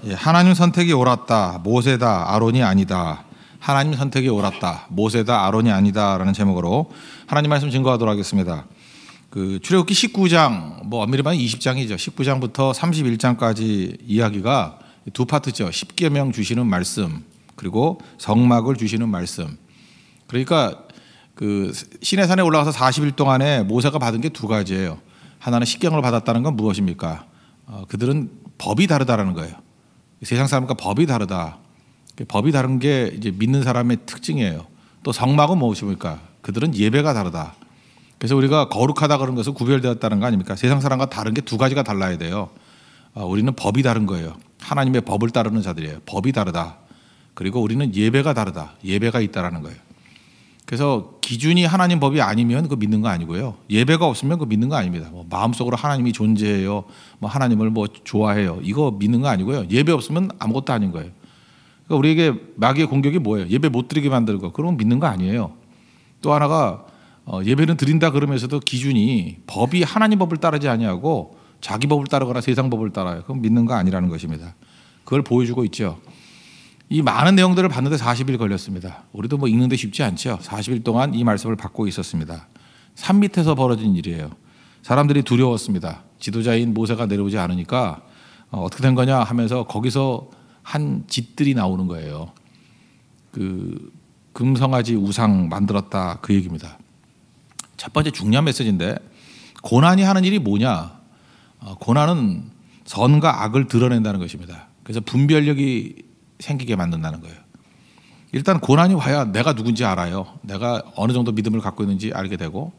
예, 하나님 선택이 옳았다. 모세다. 아론이 아니다. 하나님 선택이 옳았다. 모세다. 아론이 아니다라는 제목으로 하나님 말씀 증거하도록 하겠습니다. 출애굽기 19장, 엄밀히 말하면 20장이죠. 19장부터 31장까지 이야기가 두 파트죠. 십계명 주시는 말씀, 그리고 성막을 주시는 말씀. 그러니까 시내산에 올라가서 40일 동안에 모세가 받은 게 두 가지예요. 하나는 십계명을 받았다는 건 무엇입니까? 그들은 법이 다르다라는 거예요. 세상 사람과 법이 다르다. 법이 다른 게 이제 믿는 사람의 특징이에요. 또 성막은 무엇입니까? 그들은 예배가 다르다. 그래서 우리가 거룩하다 그런 것은 구별되었다는 거 아닙니까? 세상 사람과 다른 게 두 가지가 달라야 돼요. 우리는 법이 다른 거예요. 하나님의 법을 따르는 자들이에요. 법이 다르다. 그리고 우리는 예배가 다르다. 예배가 있다라는 거예요. 그래서 기준이 하나님 법이 아니면 그거 믿는 거 아니고요. 예배가 없으면 그거 믿는 거 아닙니다. 마음속으로 하나님이 존재해요. 하나님을 좋아해요. 이거 믿는 거 아니고요. 예배 없으면 아무것도 아닌 거예요. 그러니까 우리에게 마귀의 공격이 뭐예요? 예배 못 드리게 만들고. 그러면 믿는 거 아니에요. 또 하나가 예배는 드린다 그러면서도 기준이 법이 하나님 법을 따르지 아니하고 자기 법을 따르거나 세상 법을 따라요. 그럼 믿는 거 아니라는 것입니다. 그걸 보여주고 있죠. 이 많은 내용들을 봤는데 40일 걸렸습니다. 우리도 읽는데 쉽지 않죠. 40일 동안 이 말씀을 받고 있었습니다. 산 밑에서 벌어진 일이에요. 사람들이 두려웠습니다. 지도자인 모세가 내려오지 않으니까 어떻게 된 거냐 하면서 거기서 한 짓들이 나오는 거예요. 금성아지 우상 만들었다 그 얘기입니다. 첫 번째 중요한 메시지인데, 고난이 하는 일이 뭐냐? 고난은 선과 악을 드러낸다는 것입니다. 그래서 분별력이 생기게 만든다는 거예요. 일단 고난이 와야 내가 누군지 알아요. 내가 어느 정도 믿음을 갖고 있는지 알게 되고,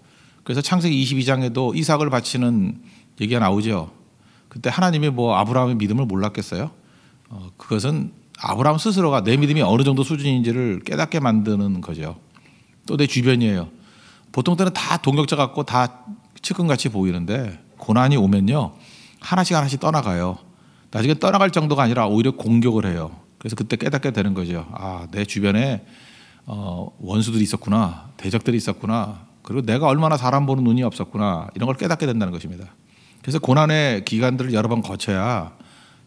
그래서 창세기 22장에도 이삭을 바치는 얘기가 나오죠. 그때 하나님이 아브라함의 믿음을 몰랐겠어요? 그것은 아브라함 스스로가 내 믿음이 어느 정도 수준인지를 깨닫게 만드는 거죠. 또 내 주변이에요. 보통 때는 다 동역자 같고 다 측근같이 보이는데, 고난이 오면요 하나씩 떠나가요. 나중에 떠나갈 정도가 아니라 오히려 공격을 해요. 그래서 그때 깨닫게 되는 거죠. 내 주변에 원수들이 있었구나, 대적들이 있었구나, 그리고 내가 얼마나 사람 보는 눈이 없었구나, 이런 걸 깨닫게 된다는 것입니다. 그래서 고난의 기간들을 여러 번 거쳐야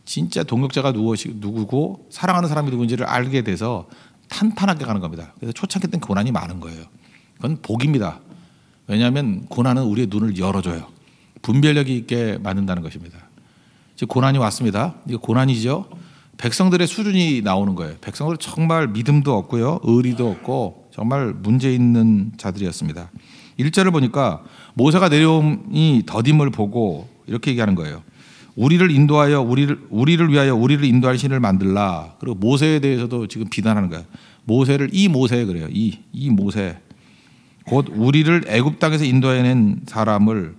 진짜 동역자가 누구고 사랑하는 사람이 누군지를 알게 돼서 탄탄하게 가는 겁니다. 그래서 초창기 때는 고난이 많은 거예요. 그건 복입니다. 왜냐하면 고난은 우리의 눈을 열어줘요. 분별력이 있게 만든다는 것입니다. 즉 고난이 왔습니다. 이거 고난이죠. 백성들의 수준이 나오는 거예요. 백성들 정말 믿음도 없고요, 의리도 없고 정말 문제 있는 자들이었습니다. 1절을 보니까 모세가 내려옴이 더딤을 보고 이렇게 얘기하는 거예요. 우리를 위하여 우리를 인도할 신을 만들라. 그리고 모세에 대해서도 지금 비난하는 거예요. 모세를 이 모세 그래요. 이 모세. 곧 우리를 애굽 땅에서 인도해낸 사람은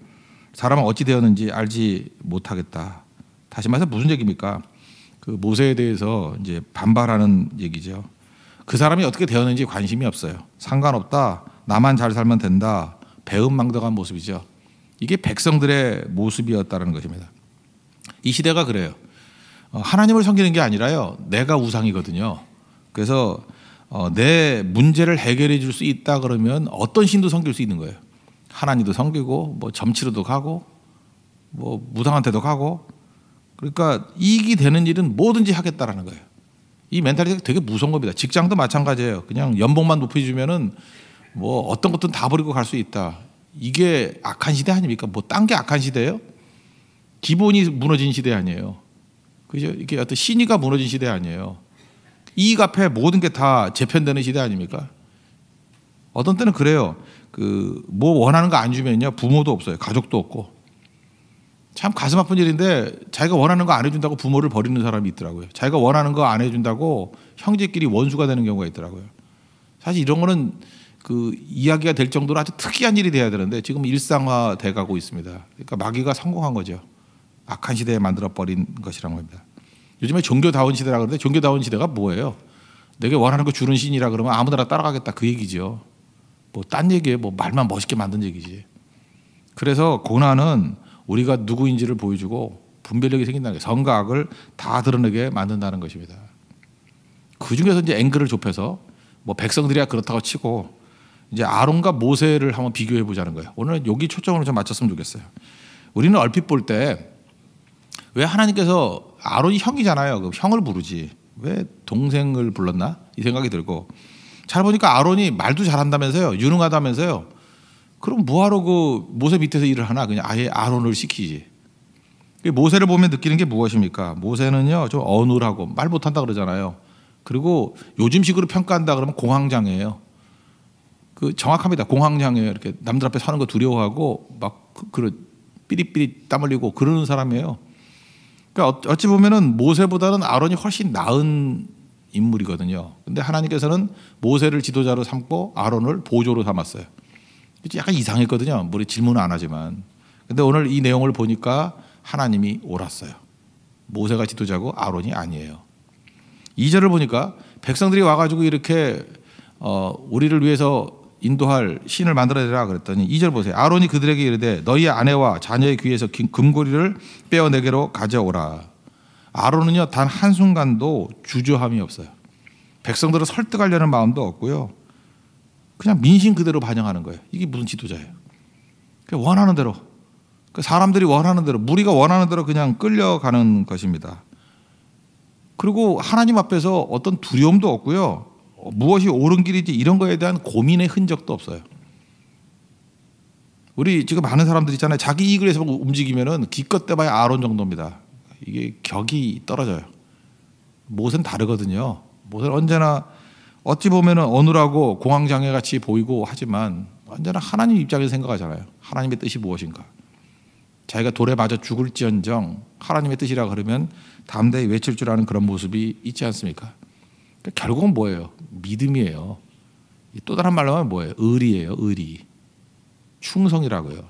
어찌 되었는지 알지 못하겠다. 다시 말해서 무슨 얘기입니까? 모세에 대해서 이제 반발하는 얘기죠. 그 사람이 어떻게 되었는지 관심이 없어요. 상관없다. 나만 잘 살면 된다. 배은망덕한 모습이죠. 이게 백성들의 모습이었다는 것입니다. 이 시대가 그래요. 하나님을 섬기는 게 아니라요, 내가 우상이거든요. 그래서 내 문제를 해결해 줄 수 있다 그러면 어떤 신도 섬길 수 있는 거예요. 하나님도 섬기고 점치러도 가고 무당한테도 가고, 그러니까 이익이 되는 일은 뭐든지 하겠다라는 거예요. 이 멘탈리티가 되게 무서운 겁니다. 직장도 마찬가지예요. 그냥 연봉만 높여주면은 어떤 것든 다 버리고 갈 수 있다. 이게 악한 시대 아닙니까? 딴 게 악한 시대예요? 기본이 무너진 시대 아니에요. 그죠? 이게 어떤 신의가 무너진 시대 아니에요. 이익 앞에 모든 게 다 재편되는 시대 아닙니까? 어떤 때는 그래요. 원하는 거 안 주면요, 부모도 없어요. 가족도 없고. 참 가슴 아픈 일인데, 자기가 원하는 거 안 해준다고 부모를 버리는 사람이 있더라고요. 자기가 원하는 거 안 해준다고 형제끼리 원수가 되는 경우가 있더라고요. 사실 이런 거는 이야기가 될 정도로 아주 특이한 일이 돼야 되는데 지금 일상화돼 가고 있습니다. 그러니까 마귀가 성공한 거죠. 악한 시대에 만들어버린 것이란 겁니다. 요즘에 종교다운 시대라 그러는데, 종교다운 시대가 뭐예요? 내가 원하는 거 주는 신이라 그러면 아무나 따라가겠다 그 얘기죠. 딴 얘기예요. 말만 멋있게 만든 얘기지. 그래서 고난은 우리가 누구인지를 보여주고 분별력이 생긴다는 거예요. 선과 악을 다 드러내게 만든다는 것입니다. 그 중에서 이제 앵글을 좁혀서 백성들이야 그렇다고 치고 이제 아론과 모세를 한번 비교해 보자는 거예요. 오늘 여기 초점을 좀 맞췄으면 좋겠어요. 우리는 얼핏 볼 때 왜 하나님께서 아론이 형이잖아요. 그럼 형을 부르지 왜 동생을 불렀나 이 생각이 들고, 잘 보니까 아론이 말도 잘한다면서요, 유능하다면서요. 그럼 뭐하러 그 모세 밑에서 일을 하나, 그냥 아예 아론을 시키지. 모세를 보면 느끼는 게 무엇입니까? 모세는요 좀 어눌하고 말 못한다 그러잖아요. 그리고 요즘식으로 평가한다 그러면 공황장애예요. 그 정확합니다. 공황장애예요. 이렇게 남들 앞에 서는 거 두려워하고 막 삐릿삐릿 땀 흘리고 그러는 사람이에요. 그러니까 어찌 보면은 모세보다는 아론이 훨씬 나은 인물이거든요. 근데 하나님께서는 모세를 지도자로 삼고 아론을 보조로 삼았어요. 약간 이상했거든요. 우리 질문은 안 하지만. 근데 오늘 이 내용을 보니까 하나님이 옳았어요. 모세가 지도자고 아론이 아니에요. 2절을 보니까 백성들이 와가지고 이렇게 우리를 위해서 인도할 신을 만들어내라 그랬더니 2절 보세요. 아론이 그들에게 이르되 너희의 아내와 자녀의 귀에서 금고리를 빼어 내게로 가져오라. 아론은요 단 한순간도 주저함이 없어요. 백성들을 설득하려는 마음도 없고요. 그냥 민심 그대로 반영하는 거예요. 이게 무슨 지도자예요. 원하는 대로, 사람들이 원하는 대로, 무리가 원하는 대로 그냥 끌려가는 것입니다. 그리고 하나님 앞에서 어떤 두려움도 없고요. 무엇이 옳은 길이지 이런 거에 대한 고민의 흔적도 없어요. 우리 지금 많은 사람들 있잖아요. 자기 이익을 위해서 움직이면은 기껏 대봐야 아론 정도입니다. 이게 격이 떨어져요. 모세는 다르거든요. 모세는 언제나 어찌 보면은 어눌하고 공황장애 같이 보이고 하지만 언제나 하나님 입장에서 생각하잖아요. 하나님의 뜻이 무엇인가. 자기가 돌에 맞아 죽을지언정 하나님의 뜻이라 그러면 담대히 외칠 줄 아는 그런 모습이 있지 않습니까? 그러니까 결국은 뭐예요? 믿음이에요. 또 다른 말로 하면 뭐예요? 의리예요. 의리. 충성이라고요.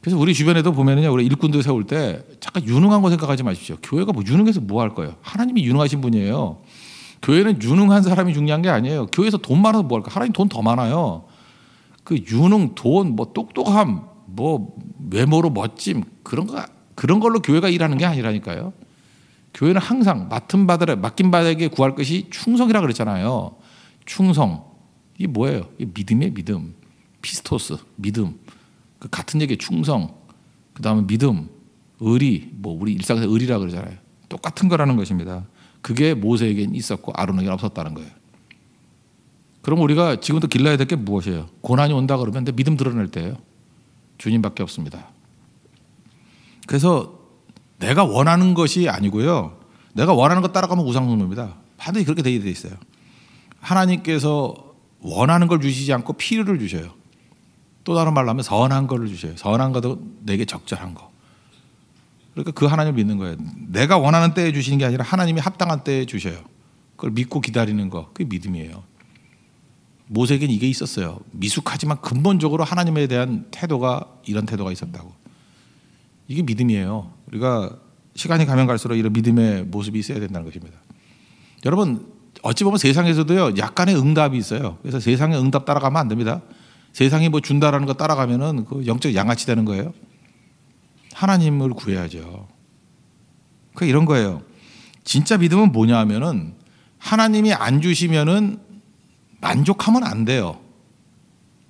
그래서 우리 주변에도 보면은요, 우리 일꾼들 세울 때 잠깐 유능한 거 생각하지 마십시오. 교회가 뭐 유능해서 뭐 할 거예요? 하나님이 유능하신 분이에요. 교회는 유능한 사람이 중요한 게 아니에요. 교회에서 돈 많아서 뭐 할까? 하나님 돈 더 많아요. 그 유능, 돈, 뭐 똑똑함, 뭐 외모로 멋짐 그런 걸로 교회가 일하는 게 아니라니까요. 교회는 항상 맡긴 바에게 구할 것이 충성이라 그랬잖아요. 충성. 이게 뭐예요? 이게 믿음이에요. 믿음. 피스토스. 믿음. 같은 얘기에 충성. 그다음에 믿음. 의리. 뭐 우리 일상에서 의리라 그러잖아요. 똑같은 거라는 것입니다. 그게 모세에겐 있었고 아론에게는 없었다는 거예요. 그럼 우리가 지금도 길러야 될 게 무엇이에요? 고난이 온다 그러면 내 믿음 드러낼 때예요. 주님밖에 없습니다. 그래서 내가 원하는 것이 아니고요. 내가 원하는 것 따라가면 우상숭배입니다. 반드시 그렇게 되어 있어요. 하나님께서 원하는 걸 주시지 않고 필요를 주셔요. 또 다른 말로 하면 선한 걸 주셔요. 선한 것도 내게 적절한 거. 그러니까 그 하나님을 믿는 거예요. 내가 원하는 때에 주시는 게 아니라 하나님이 합당한 때에 주셔요. 그걸 믿고 기다리는 거. 그게 믿음이에요. 모세에겐 이게 있었어요. 미숙하지만 근본적으로 하나님에 대한 태도가 이런 태도가 있었다고. 이게 믿음이에요. 우리가 시간이 가면 갈수록 이런 믿음의 모습이 있어야 된다는 것입니다. 여러분 어찌 보면 세상에서도요 약간의 응답이 있어요. 그래서 세상의 응답 따라가면 안 됩니다. 세상이 뭐 준다라는 거 따라가면은 그 영적 양아치 되는 거예요. 하나님을 구해야죠. 그 이런 거예요. 진짜 믿음은 뭐냐 하면은 하나님이 안 주시면은 만족하면 안 돼요.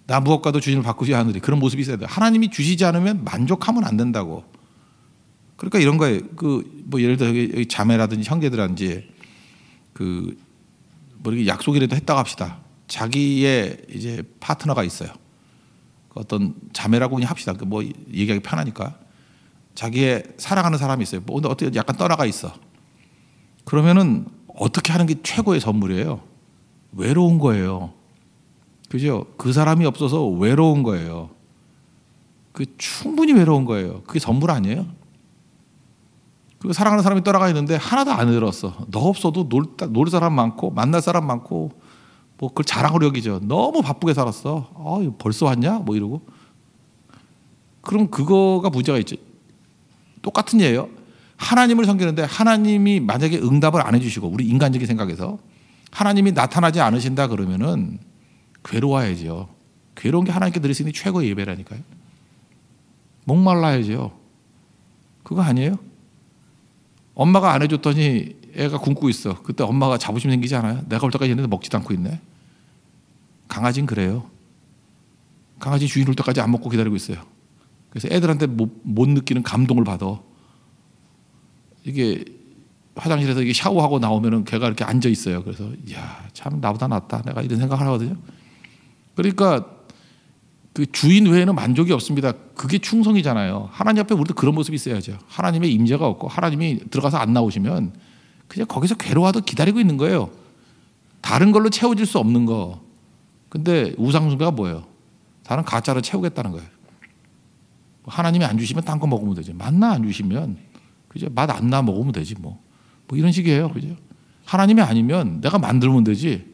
나 무엇과도 주님을 바꾸지 않으리. 그런 모습이 있어야 돼요. 하나님이 주시지 않으면 만족하면 안 된다고. 그러니까 이런 거예요. 뭐 예를 들어 여기 자매라든지 형제들한지 뭐 이렇게 약속이라도 했다고 합시다. 자기의 이제 파트너가 있어요. 어떤 자매라고 그냥 합시다. 뭐 얘기하기 편하니까. 자기의 사랑하는 사람이 있어요. 뭐 근데 어떻게 약간 떠나가 있어. 그러면은 어떻게 하는 게 최고의 선물이에요? 외로운 거예요. 그죠? 그 사람이 없어서 외로운 거예요. 충분히 외로운 거예요. 그게 선물 아니에요? 그리고 사랑하는 사람이 떠나가 있는데 하나도 안 들었어. 너 없어도 놀 사람 많고 만날 사람 많고 뭐 그걸 자랑으로 여기죠. 너무 바쁘게 살았어. 벌써 왔냐? 뭐 이러고. 그럼 그거가 문제가 있죠. 똑같은 예예요. 하나님을 섬기는데 하나님이 만약에 응답을 안 해주시고 우리 인간적인 생각에서 하나님이 나타나지 않으신다 그러면은 괴로워야죠. 괴로운 게 하나님께 드릴 수 있는 최고의 예배라니까요. 목말라야죠. 그거 아니에요? 엄마가 안 해줬더니 애가 굶고 있어. 그때 엄마가 자부심 생기지 않아요? 내가 올 때까지 얘네들 먹지도 않고 있네. 강아지는 그래요. 강아지 주인 올 때까지 안 먹고 기다리고 있어요. 그래서 애들한테 못 느끼는 감동을 받아. 이게 화장실에서 이게 샤워하고 나오면은 걔가 이렇게 앉아 있어요. 그래서 야, 참 나보다 낫다. 내가 이런 생각을 하거든요. 그러니까 그 주인 외에는 만족이 없습니다. 그게 충성이잖아요. 하나님 앞에 우리도 그런 모습이 있어야죠. 하나님의 임재가 없고 하나님이 들어가서 안 나오시면 그냥 거기서 괴로워도 기다리고 있는 거예요. 다른 걸로 채워질 수 없는 거. 근데 우상숭배가 뭐예요? 다른 가짜로 채우겠다는 거예요. 하나님이 안 주시면 딴 거 먹으면 되지. 만나 안 주시면 그죠? 맛 안 나 먹으면 되지 뭐 이런 식이에요. 그죠? 하나님이 아니면 내가 만들면 되지.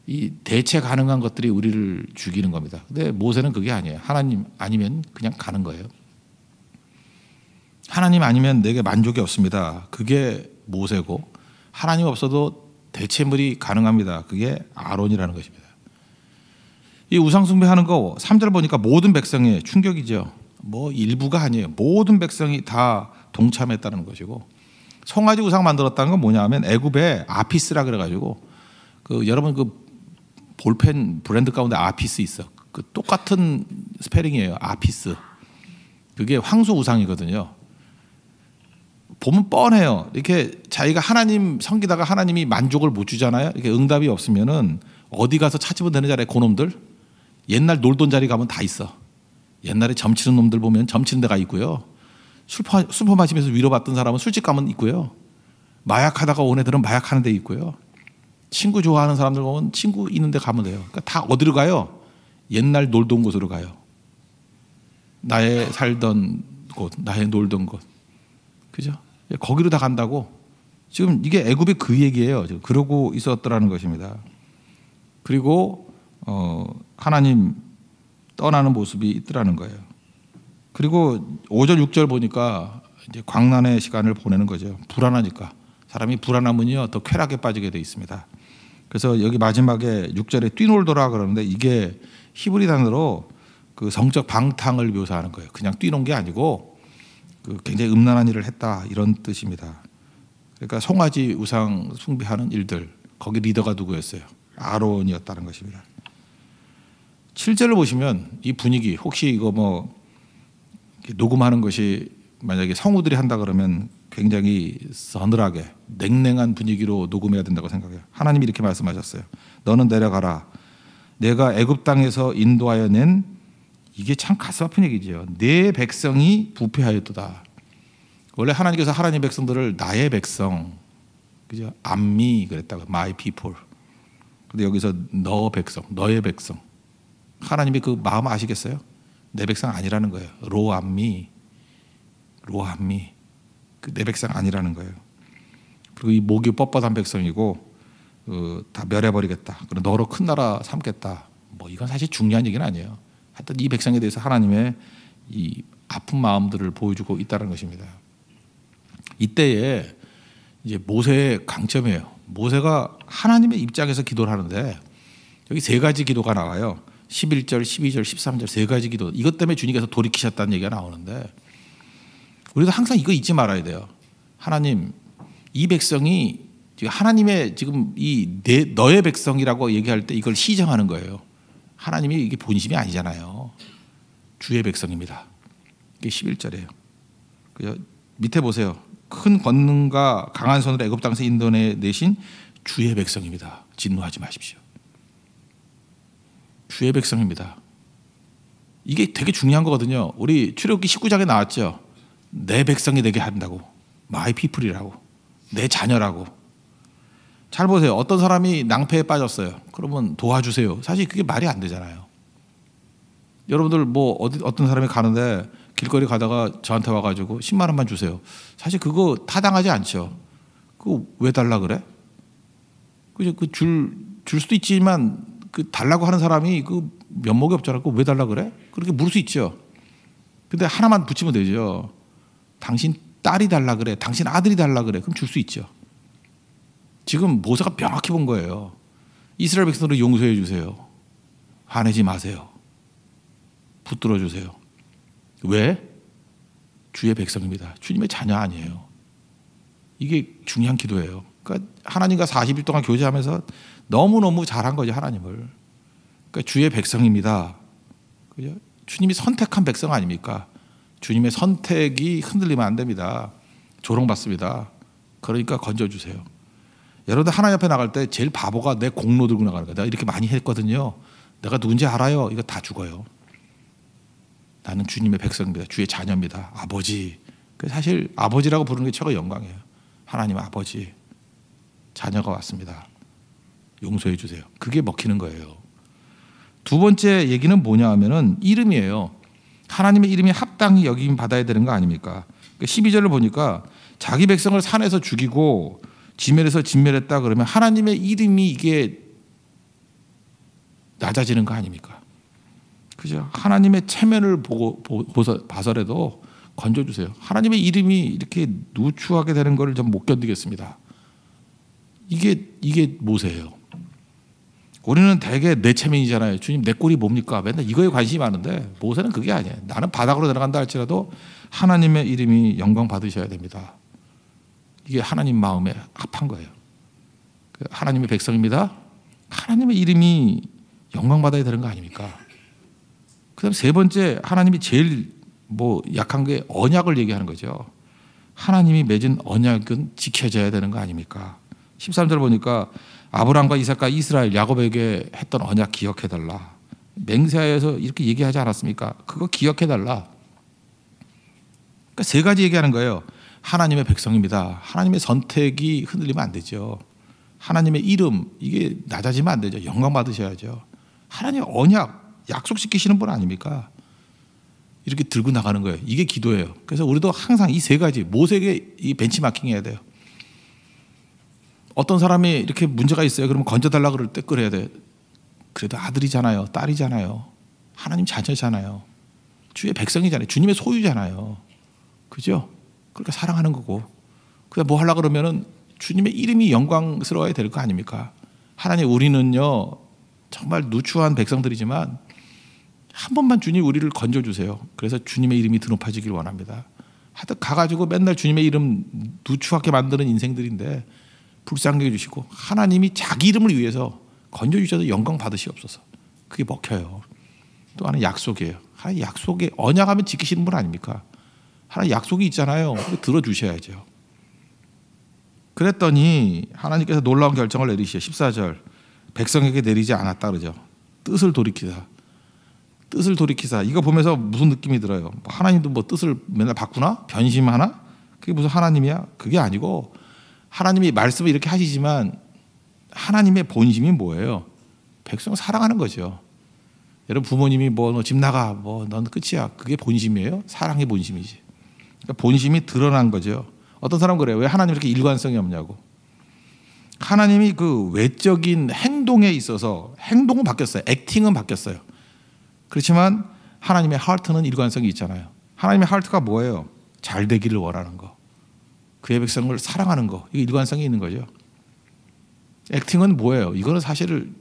이 대체 가능한 것들이 우리를 죽이는 겁니다. 근데 모세는 그게 아니에요. 하나님 아니면 그냥 가는 거예요. 하나님 아니면 내게 만족이 없습니다. 그게 모세고 하나님 없어도 대체물이 가능합니다. 그게 아론이라는 것입니다. 이 우상숭배하는 거 3절 보니까 모든 백성의 충격이죠. 뭐 일부가 아니에요. 모든 백성이 다 동참했다는 것이고 송아지 우상 만들었다는 건 뭐냐 하면 애굽에 아피스라 그래가지고 그 여러분 그 볼펜 브랜드 가운데 아피스 있어. 그 똑같은 스페링이에요. 아피스. 그게 황소 우상이거든요. 보면 뻔해요. 이렇게 자기가 하나님 섬기다가 하나님이 만족을 못 주잖아요. 이렇게 응답이 없으면은 어디 가서 찾으면 되는 자리에 그놈들 옛날 놀던 자리 가면 다 있어. 옛날에 점치는 놈들 보면 점치는 데가 있고요. 술 마시면서 위로받던 사람은 술집 가면 있고요. 마약하다가 온 애들은 마약하는 데 있고요. 친구 좋아하는 사람들 보면 친구 있는 데 가면 돼요. 그러니까 다 어디로 가요? 옛날 놀던 곳으로 가요. 나의 살던 곳, 나의 놀던 곳. 그죠? 거기로 다 간다고. 지금 이게 애굽의 그 얘기예요. 그러고 있었더라는 것입니다. 그리고 하나님 떠나는 모습이 있더라는 거예요. 그리고 5절 6절 보니까 이제 광란의 시간을 보내는 거죠. 불안하니까. 사람이 불안하면요 더 쾌락에 빠지게 돼 있습니다. 그래서 여기 마지막에 6절에 뛰놀더라 그러는데 이게 히브리 단어로 그 성적 방탕을 묘사하는 거예요. 그냥 뛰는 게 아니고 그 굉장히 음란한 일을 했다 이런 뜻입니다. 그러니까 송아지 우상 숭배하는 일들 거기 리더가 누구였어요? 아론이었다는 것입니다. 7절을 보시면 이 분위기 혹시 이거 뭐 녹음하는 것이 만약에 성우들이 한다 그러면 굉장히 서늘하게 냉랭한 분위기로 녹음해야 된다고 생각해요. 하나님이 이렇게 말씀하셨어요. 너는 내려가라. 내가 애굽 땅에서 인도하여 낸 이게 참 가슴 아픈 얘기죠. 내 백성이 부패하였도다. 원래 하나님께서 하나님 백성들을 나의 백성, 그죠? 암미 그랬다고, my people. 근데 여기서 너 백성, 너의 백성. 하나님이 그 마음 아시겠어요? 내 백성 아니라는 거예요. 로암미, 로암미. 그 내 백성 아니라는 거예요. 그리고 이 목이 뻣뻣한 백성이고 다 멸해버리겠다. 그리고 너로 큰 나라 삼겠다. 뭐 이건 사실 중요한 얘기는 아니에요. 하여튼 이 백성에 대해서 하나님의 이 아픈 마음들을 보여주고 있다는 것입니다. 이때에 이제 모세의 강점이에요. 모세가 하나님의 입장에서 기도를 하는데 여기 세 가지 기도가 나와요. 11절, 12절, 13절 세 가지 기도. 이것 때문에 주님께서 돌이키셨다는 얘기가 나오는데 우리도 항상 이거 잊지 말아야 돼요. 하나님, 이 백성이 하나님의 지금 너의 백성이라고 얘기할 때 이걸 시정하는 거예요. 하나님이 이게 본심이 아니잖아요. 주의 백성입니다. 이게 11절이에요. 밑에 보세요. 큰 권능과 강한 손으로 애굽 땅에서 인도내신 주의 백성입니다. 진노하지 마십시오. 주의 백성입니다. 이게 되게 중요한 거거든요. 우리 출애굽기 19장에 나왔죠. 내 백성이 되게 한다고. my people이라고. 내 자녀라고. 잘 보세요. 어떤 사람이 낭패에 빠졌어요. 그러면 도와주세요. 사실 그게 말이 안 되잖아요. 여러분들 뭐 어떤 사람이 가는데 길거리 가다가 저한테 와가지고 10만 원만 주세요. 사실 그거 타당하지 않죠. 그거 왜 달라 그래? 그죠? 줄 수도 있지만 그 달라고 하는 사람이 그 면목이 없잖아. 그거 왜 달라 그래? 그렇게 물을 수 있죠. 근데 하나만 붙이면 되죠. 당신 딸이 달라 그래. 당신 아들이 달라 그래. 그럼 줄 수 있죠. 지금 모세가 명확히 본 거예요. 이스라엘 백성들을 용서해 주세요. 화내지 마세요. 붙들어 주세요. 왜? 주의 백성입니다. 주님의 자녀 아니에요. 이게 중요한 기도예요. 그러니까 하나님과 40일 동안 교제하면서 너무너무 잘한 거죠. 하나님을. 그러니까 주의 백성입니다. 그죠? 주님이 선택한 백성 아닙니까? 주님의 선택이 흔들리면 안 됩니다. 조롱받습니다. 그러니까 건져주세요. 여러분들 하나님 앞에 나갈 때 제일 바보가 내 공로 들고 나가는 거예요. 내가 이렇게 많이 했거든요. 내가 누군지 알아요. 이거 다 죽어요. 나는 주님의 백성입니다. 주의 자녀입니다. 아버지. 사실 아버지라고 부르는 게 최고 영광이에요. 하나님 아버지. 자녀가 왔습니다. 용서해 주세요. 그게 먹히는 거예요. 두 번째 얘기는 뭐냐 하면은 이름이에요. 하나님의 이름이 합당히 여김 받아야 되는 거 아닙니까? 12절을 보니까 자기 백성을 산에서 죽이고 지면에서 진멸했다 그러면 하나님의 이름이 이게 낮아지는 거 아닙니까? 그죠? 하나님의 체면을 봐서라도 건져주세요. 하나님의 이름이 이렇게 누추하게 되는 걸 좀 못 견디겠습니다. 이게 모세예요. 우리는 대개 내 체면이잖아요. 주님 내 꼴이 뭡니까? 맨날 이거에 관심이 많은데 모세는 그게 아니에요. 나는 바닥으로 내려간다 할지라도 하나님의 이름이 영광 받으셔야 됩니다. 이게 하나님 마음에 합한 거예요. 하나님의 백성입니다. 하나님의 이름이 영광 받아야 되는 거 아닙니까? 그다음 세 번째 하나님이 제일 약한 게 언약을 얘기하는 거죠. 하나님이 맺은 언약은 지켜져야 되는 거 아닙니까? 13절 보니까 아브라함과 이삭과 이스라엘 야곱에게 했던 언약 기억해달라. 맹세하여서 이렇게 얘기하지 않았습니까? 그거 기억해달라. 그러니까 세 가지 얘기하는 거예요. 하나님의 백성입니다. 하나님의 선택이 흔들리면 안 되죠. 하나님의 이름 이게 낮아지면 안 되죠. 영광 받으셔야죠. 하나님의 언약 약속시키시는 분 아닙니까? 이렇게 들고 나가는 거예요. 이게 기도예요. 그래서 우리도 항상 이 세 가지 모세에게 이 벤치마킹 해야 돼요. 어떤 사람이 이렇게 문제가 있어요. 그러면 건져달라 그럴 때 그래야 돼. 그래도 아들이잖아요. 딸이잖아요. 하나님 자녀잖아요. 주의 백성이잖아요. 주님의 소유잖아요. 그죠? 그러니까 사랑하는 거고. 그냥 뭐 하려고 그러면은 주님의 이름이 영광스러워야 될 거 아닙니까? 하나님 우리는요 정말 누추한 백성들이지만 한 번만 주님 우리를 건져주세요. 그래서 주님의 이름이 드높아지길 원합니다. 하여튼 가가지고 맨날 주님의 이름 누추하게 만드는 인생들인데 불쌍히 해주시고 하나님이 자기 이름을 위해서 건져주셔서 영광 받으시옵소서. 그게 먹혀요. 또 하나 약속이에요. 하나님 약속에 언약하면 지키시는 분 아닙니까? 하나님 약속이 있잖아요. 들어주셔야죠. 그랬더니 하나님께서 놀라운 결정을 내리시죠. 14절 백성에게 내리지 않았다 그러죠. 뜻을 돌이키다. 뜻을 돌이키사. 이거 보면서 무슨 느낌이 들어요? 하나님도 뭐 뜻을 맨날 바꾸나? 변심하나? 그게 무슨 하나님이야? 그게 아니고 하나님이 말씀을 이렇게 하시지만 하나님의 본심이 뭐예요? 백성 사랑하는 거죠. 여러분 부모님이 너 집 나가 넌 끝이야. 그게 본심이에요? 사랑의 본심이지. 그러니까 본심이 드러난 거죠. 어떤 사람 그래요. 왜 하나님 이렇게 일관성이 없냐고. 하나님이 그 외적인 행동에 있어서 행동은 바뀌었어요. 액팅은 바뀌었어요. 그렇지만 하나님의 하트는 일관성이 있잖아요. 하나님의 하트가 뭐예요? 잘 되기를 원하는 거. 그의 백성을 사랑하는 거. 이게 일관성이 있는 거죠. 액팅은 뭐예요? 이거는 사실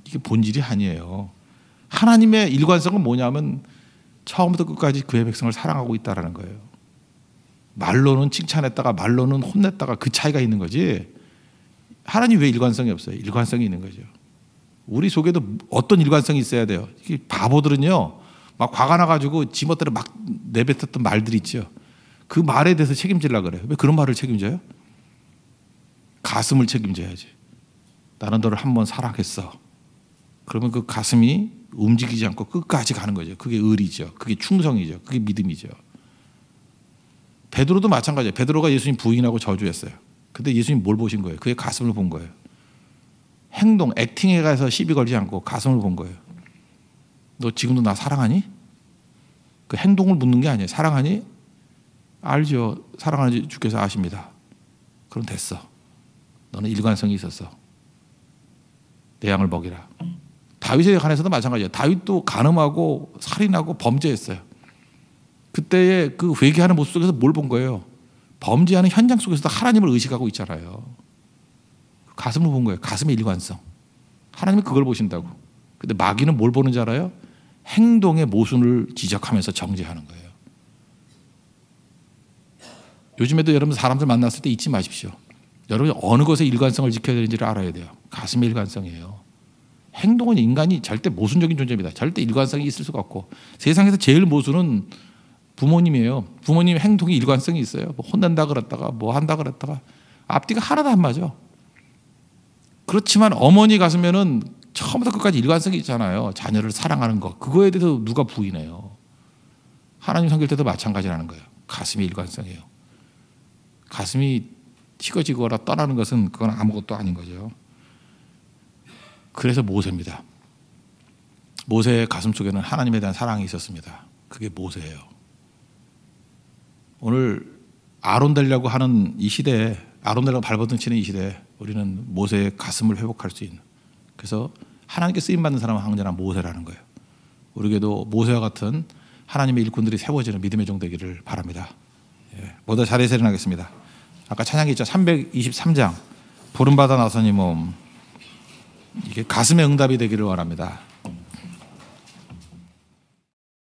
이게 본질이 아니에요. 하나님의 일관성은 뭐냐면 처음부터 끝까지 그의 백성을 사랑하고 있다는 거예요. 말로는 칭찬했다가 말로는 혼냈다가 그 차이가 있는 거지. 하나님 왜 일관성이 없어요? 일관성이 있는 거죠. 우리 속에도 어떤 일관성이 있어야 돼요. 바보들은요, 막 화가 나가지고 지멋대로 막 내뱉었던 말들이 있죠. 그 말에 대해서 책임지려고 그래요. 왜 그런 말을 책임져요? 가슴을 책임져야지. 나는 너를 한번 사랑했어. 그러면 그 가슴이 움직이지 않고 끝까지 가는 거죠. 그게 의리죠. 그게 충성이죠. 그게 믿음이죠. 베드로도 마찬가지예요. 베드로가 예수님 부인하고 저주했어요. 근데 예수님 뭘 보신 거예요? 그의 가슴을 본 거예요. 행동, 액팅에 가서 시비 걸지 않고 가슴을 본 거예요. 너 지금도 나 사랑하니? 그 행동을 묻는 게 아니에요. 사랑하니? 알죠. 사랑하는지 주께서 아십니다. 그럼 됐어. 너는 일관성이 있었어. 내 양을 먹이라. 다윗에 관해서도 마찬가지예요. 다윗도 간음하고 살인하고 범죄했어요. 그때의 그 회개하는 모습 속에서 뭘 본 거예요? 범죄하는 현장 속에서도 하나님을 의식하고 있잖아요. 가슴을 본 거예요. 가슴의 일관성. 하나님이 그걸 보신다고. 근데 마귀는 뭘 보는지 알아요? 행동의 모순을 지적하면서 정죄하는 거예요. 요즘에도 여러분 사람들 만났을 때 잊지 마십시오. 여러분이 어느 것에 일관성을 지켜야 되는지를 알아야 돼요. 가슴의 일관성이에요. 행동은 인간이 절대 모순적인 존재입니다. 절대 일관성이 있을 수가 없고 세상에서 제일 모순은 부모님이에요. 부모님 행동이 일관성이 있어요. 뭐 혼낸다 그랬다가 뭐 한다 그랬다가 앞뒤가 하나도 안 맞아. 그렇지만 어머니 가슴에는 처음부터 끝까지 일관성이 있잖아요. 자녀를 사랑하는 것. 그거에 대해서 누가 부인해요. 하나님 섬길 때도 마찬가지라는 거예요. 가슴이 일관성이에요. 가슴이 식어지거나 떠나는 것은 그건 아무것도 아닌 거죠. 그래서 모세입니다. 모세의 가슴 속에는 하나님에 대한 사랑이 있었습니다. 그게 모세예요. 오늘 아론 되려고 하는 이 시대에, 아론 되려고 발버둥 치는 이 시대에 우리는 모세의 가슴을 회복할 수 있는, 그래서 하나님께 쓰임받는 사람은 항상 모세라는 거예요. 우리에게도 모세와 같은 하나님의 일꾼들이 세워지는 믿음의 종 되기를 바랍니다. 모두 자리에서 일어나겠습니다. 아까 찬양이 있죠. 323장 부름받아 나서니 몸, 이게 가슴의 응답이 되기를 원합니다.